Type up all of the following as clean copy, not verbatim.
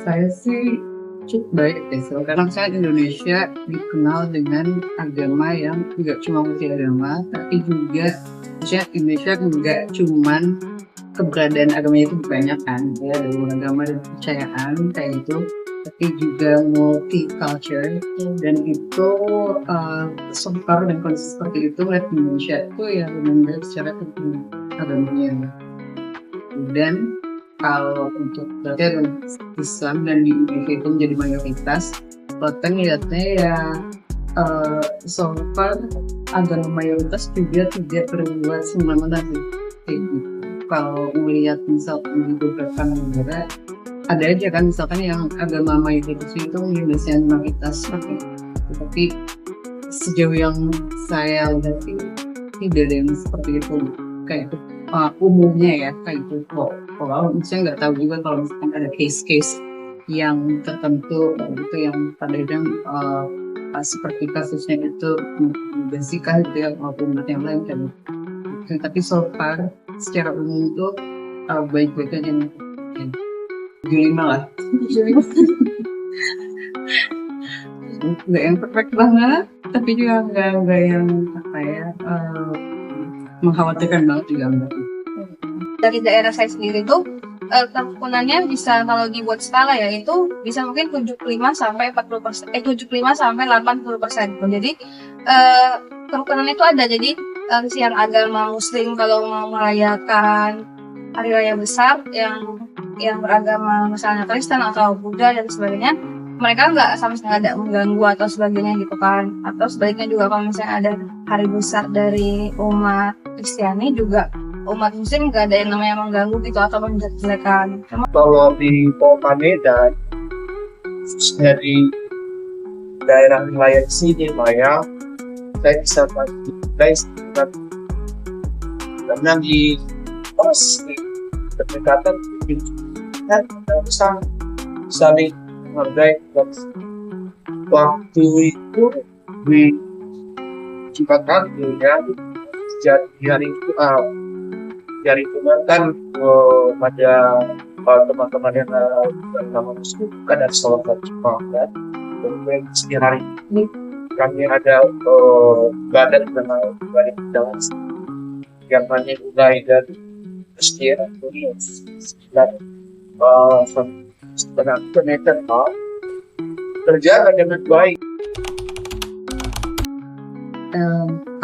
saya sih cukup baik ya, karena kan Indonesia dikenal dengan agama yang tidak cuma multi agama, tapi juga Indonesia nggak cuman keberadaan agamanya itu banyak kan, ya ada agama dan kepercayaan kayak itu, tapi juga multicultural, dan itu sempar dan kondisi seperti itu melihat Indonesia itu ya benar-benar secara agamanya. Dan kalau untuk Islam dan di Indonesia itu menjadi mayoritas, kita ngeliatnya ya so far agama mayoritas juga tidak berbuat semena-mena sih kayak gitu. Kalau melihat misalkan di beberapa negara ada aja kan misalkan yang agama mayoritas itu Indonesia mayoritas, tapi sejauh yang saya lihat sih tidak ada yang seperti itu kayak itu. Umumnya ya kayak itu kok. Kalau saya nggak tahu juga kalau misalkan ada case-case yang tertentu itu yang kadang seperti kasusnya itu bersihkan gitu ya maupun yang lain kan. Tapi so far secara umum itu baik-baik aja nih. 75 lah. Nggak yang perfect banget, tapi juga nggak yang apa ya mengkhawatirkan banget juga enggak. Dari daerah saya sendiri tuh kerukunannya bisa kalau dibuat skala ya itu bisa mungkin 75 sampai 40%, 75 sampai 80%. Jadi kerukunan itu ada. Jadi siang agama Muslim kalau mau merayakan hari raya besar yang beragama misalnya Kristen atau Buddha dan sebagainya, mereka nggak sama sekali ada mengganggu atau sebagainya gitu kan. Atau sebaliknya juga kalau misalnya ada hari besar dari umat Kristiani juga umat Muslim nggak ada yang namanya mengganggu gitu atau menjelek-jelekan. Kalau di Kota Medan, khususnya di daerah wilayah sini, Maya, saya bisa guys karena di berdekatan kan bisa saling menghargai. Waktu itu di Cipatat ya jadi hari kan pada teman-teman yang bernama Muslim kan ada salah satu Cipatat. Kemudian setiap hari ini kami ada badan dengan dalam yang hanya mulai dari sekian dan setengah meter terjaga dengan baik.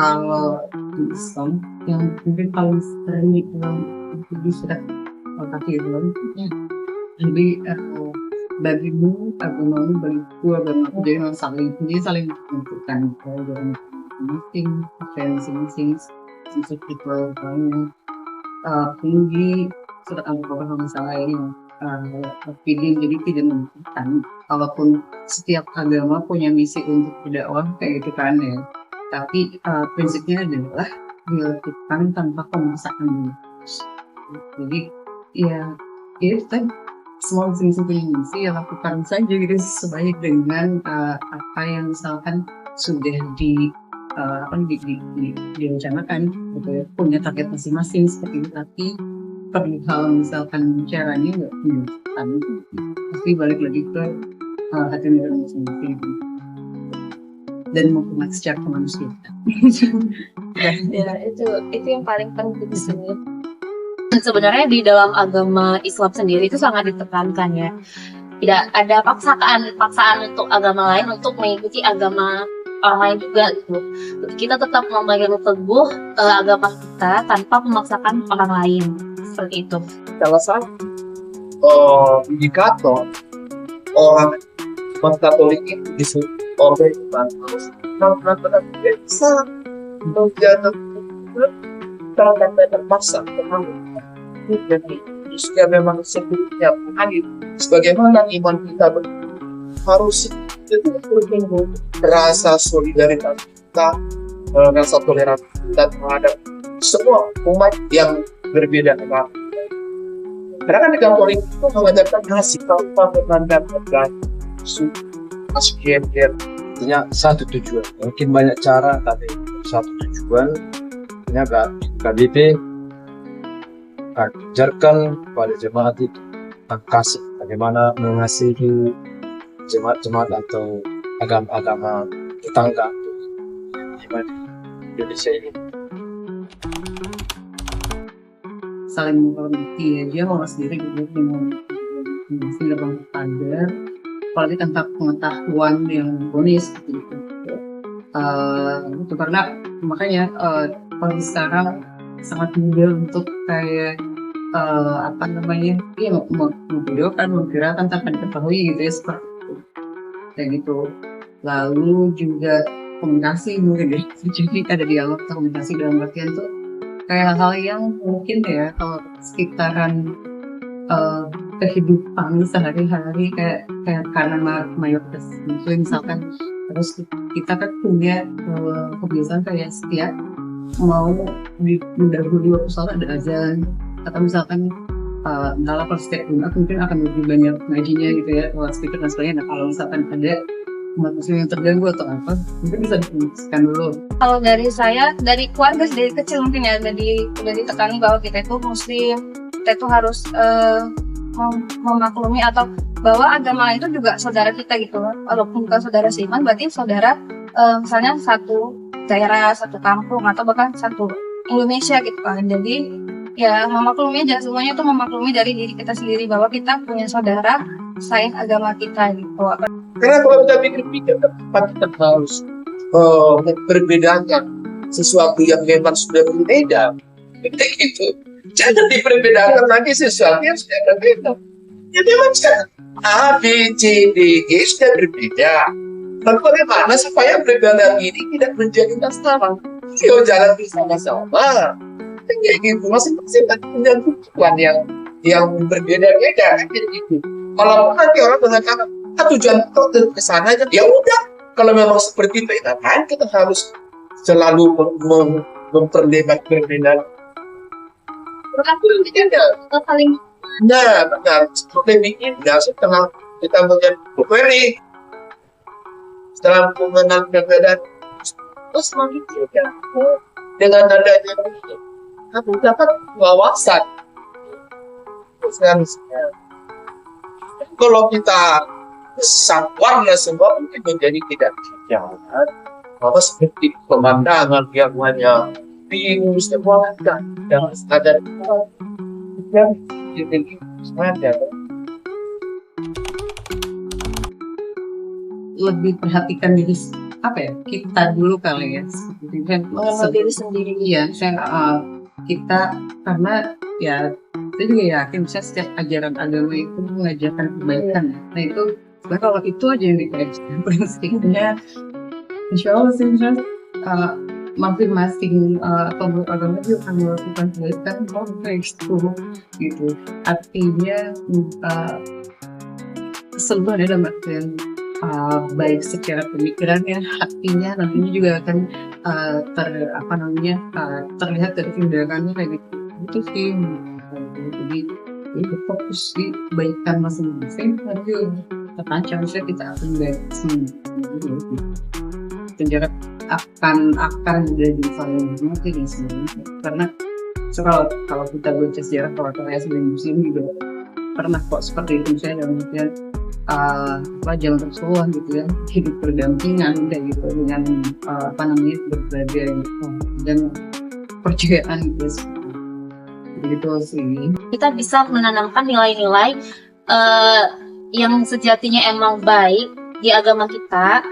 Kalau di Islam yang mungkin paling sering di surat Al-Kafirun, jadi bagimu agamamu bagiku agamaku, jadi saling menentukan dalam masing-masing seperti banyak tinggi surat Al-Baqarah kalau misalnya ini pilih, jadi tidak menentukan. Kalaupun setiap agama punya misi untuk berdakwah kayak gitu kan ya, tapi prinsipnya adalah dilakukan tanpa pemaksaan. Jadi ya itu kan semua masing-masing punya misi, ya lakukan saja gitu sesuai dengan apa yang misalkan sudah direncanakan gitu ya, punya target masing-masing seperti itu. Tapi kalau misalkan caranya nggak menentukan, pasti balik lagi ke hati nurani masing-masing dan menghormati secara kemanusiaan. Ya itu yang paling penting di sini. Sebenarnya di dalam agama Islam sendiri itu sangat ditekankan ya, tidak ada paksaan untuk agama lain untuk mengikuti agama orang lain juga gitu. Kita tetap memegang teguh agama kita tanpa memaksakan orang lain, seperti itu. Salah satu indikator orang Katolik itu disuruh oleh harus benar-benar bisa menjadi terpaksa. Jadi jika memang sebelumnya sebagaimana iman kita harus itu bertumbuh rasa solidaritas kita, rasa toleransi kita terhadap semua umat yang berbeda agama. Karena kan Katolik itu mengajarkan kasih tanpa memandang punya satu tujuan. Mungkin banyak cara, tapi satu tujuan. Punya KBP ajarkan pada jemaat itu tentang kasih bagaimana mengasihi jemaat-jemaat atau agama-agama tetangga di Indonesia ini. Saling menghormati aja orang sendiri gitu, dengan lebih standar, apalagi tentang pengetahuan yang bonus gitu. Itu karena makanya kalau sekarang sangat mudah untuk kayak memvideokan, memviralkan tanpa diketahui gitu ya, seperti itu. Kayak gitu. Lalu juga komunikasi mungkin ya, jadi ada dialog atau komunikasi dalam artian tuh kayak hal-hal yang mungkin ya kalau sekitaran kehidupan sehari-hari kayak karena mayoritas muslim misalkan, terus kita kan punya kebiasaan kayak setiap mau mendahului waktu sholat ada azan, atau misalkan dalam pas setiap Jumat mungkin akan lebih banyak ngajinya gitu ya, speaker dan sebagainya. Nah kalau misalkan ada umat muslim yang terganggu atau apa, mungkin bisa dikomunikasikan dulu. Kalau dari saya, dari keluarga dari kecil mungkin ya udah ditekani bahwa kita itu muslim, kita itu harus memaklumi atau bahwa agama itu juga saudara kita gitu. Walaupun bukan saudara seiman, berarti saudara misalnya satu daerah, satu kampung, atau bahkan satu Indonesia gitu kan. Jadi ya memaklumi aja, semuanya itu memaklumi dari diri kita sendiri bahwa kita punya saudara selain agama kita gitu. Karena kalau kita pikir-pikir, kenapa kita harus memperbedakan sesuatu yang memang sudah berbeda? Gitu. Jangan diperbedakan lagi sesuatu yang sudah berbeda. Ya memang sekarang A, B, C, D, E sudah berbeda. Lalu bagaimana supaya perbedaan ini tidak menjadi masalah? Yuk jalan bersama-sama. Kayak gitu, masing-masing punya tujuan yang berbeda-beda kan gitu. Kalau nanti orang mengatakan tujuan kita ke sana aja, ya udah. Kalau memang seperti itu, ngapain kita harus selalu memperlebar perbedaan? Saling Benar. Seperti bikin setelah kita melihat ini, setelah mengenal perbedaan, terus memikirkan dengan adanya ini, kamu dapat wawasan. Kalau kita warna semua mungkin menjadi tidak jalan, maka seperti pemandangan yang hanya bingung semua kan, yang ada yang jadi sengaja. Lebih perhatikan diri kita dulu kali ya, seperti kan Mengenal diri sendiri. Iya, kita karena ya saya juga yakin misalnya setiap ajaran agama itu mengajarkan kebaikan. Nah itu kalau itu aja yang dikaitkan prinsipnya, insya Allah sih masing-masing pemeluk agama juga akan melakukan kebaikan kontekstu gitu. Artinya keseluruhan dalam artian baik secara pemikirannya, hatinya nantinya juga akan terlihat dari tindakannya kayak gitu. Itu sih jadi fokus di kebaikan masing-masing aja. Terkaca misalnya kita akan baik sejarah akan menjadi saling mengerti dan sebagainya. Karena kalau kita baca sejarah para sebelum muslim juga pernah kok seperti itu, misalnya dalam artian jalan Rasulullah gitu ya, hidup berdampingan kayak gitu dengan berbagai dan percayaan gitu begitu sih. Kita bisa menanamkan nilai-nilai yang sejatinya emang baik di agama kita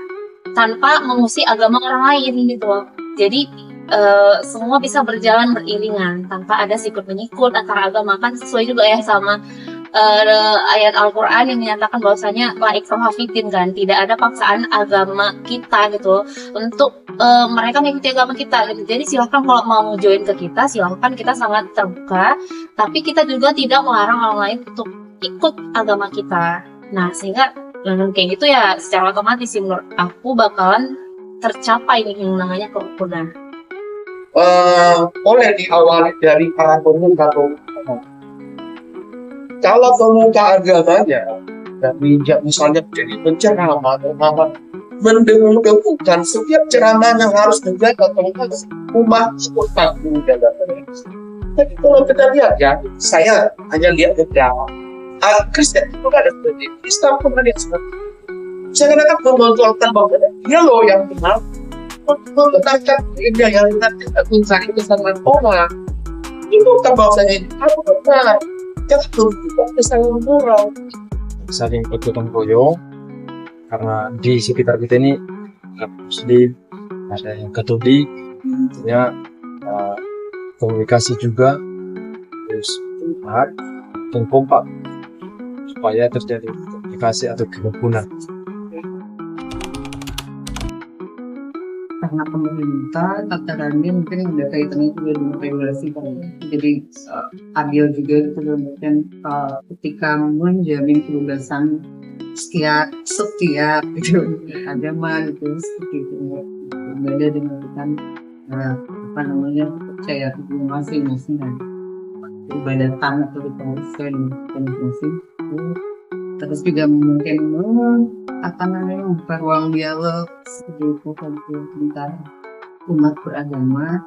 tanpa mengusik agama orang lain gitu loh. Jadi semua bisa berjalan beriringan tanpa ada sikut menyikut antara agama, kan sesuai juga ya sama ayat Al-Quran yang menyatakan bahwasanya la ikraha fiddin kan, tidak ada paksaan agama kita gitu untuk mereka mengikuti agama kita gitu. Jadi silahkan kalau mau join ke kita, silahkan, kita sangat terbuka, tapi kita juga tidak melarang orang lain untuk ikut agama kita. Nah sehingga dengan kayak gitu ya secara otomatis sih menurut aku bakalan tercapai nih yang namanya kerukunan. Boleh diawali dari para pemuka. Kalau pemuka agamanya dari misalnya jadi penceramah atau apa, mendengungkan setiap ceramahnya harus menjaga komunitas umat seperti menjaga. Jadi kalau kita lihat ya, saya hanya lihat beberapa Kristen itu kan ada seperti itu, Islam pun ada seperti itu. Seakan-akan memontrolkan bahwa dia loh yang benar, membenarkan dia yang nanti mencari kesalahan orang. Itu bukan bahwasanya aku benar, jangan berubah kesalahan moral. Saling bergotong royong, karena di sekitar kita ini ada Muslim, ada yang Katolik, ya komunikasi juga, terus dan kompak supaya terjadi komunikasi atau kerukunan. Karena pemerintah tatarannya mungkin ada kaitannya juga dengan regulasi kan. Jadi adil juga gitu dan ketika menjamin kebebasan setiap gitu agama gitu seperti itu berbeda dengan kan percaya masing-masing kan peribadatan atau kepercayaan masing-masing. Terus juga mungkin membuka ruang dialog seperti itu tentang umat beragama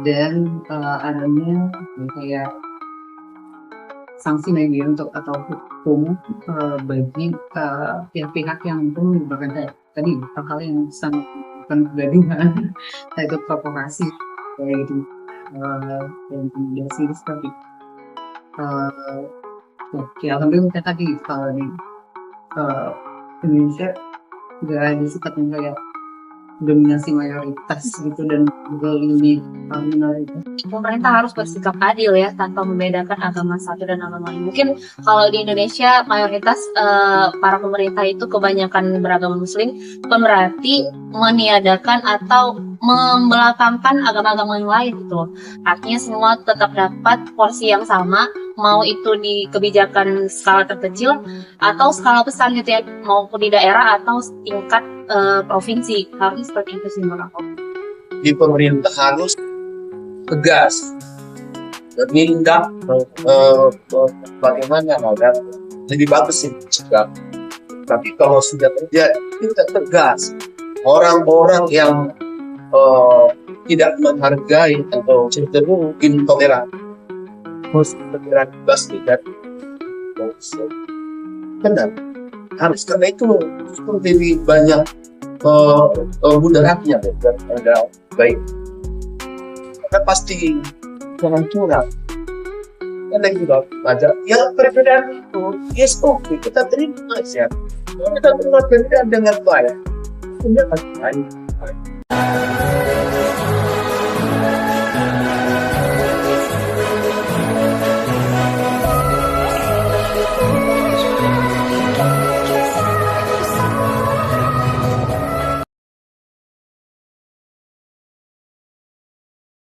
dan adanya kayak sanksi lagi untuk atau hukum bagi pihak-pihak yang mungkin menyebabkan tadi hal-hal yang sangat bukan kegaduhan yaitu provokasi kayak gitu dan intimidasi seperti ya alhamdulillah tadi kalau di Indonesia nggak ada sifatnya kayak dominasi mayoritas gitu dan ini minoritas. Pemerintah harus bersikap adil ya tanpa membedakan agama satu dan agama lain. Mungkin kalau di Indonesia mayoritas para pemerintah itu kebanyakan beragama Muslim, bukan berarti meniadakan atau membelakangkan agama-agama yang lain gitu. Artinya semua tetap dapat porsi yang sama, mau itu di kebijakan skala terkecil atau skala besar gitu ya, maupun di daerah atau tingkat provinsi. Harus seperti itu sih menurut aku. Di pemerintah harus tegas menindak bagaimana agar lebih bagus sih mencegah. Tapi kalau sudah terjadi kita tegas, orang-orang yang tidak menghargai atau cenderung intoleran harus bebas tidak benar. Harus karena itu lebih banyak mudaratnya daripada baik. Karena pasti jangan curang. Karena juga ada yang perbedaan itu, yes oke kita terima aja. Kita terima perbedaan dengan baik. Tidak akan baik.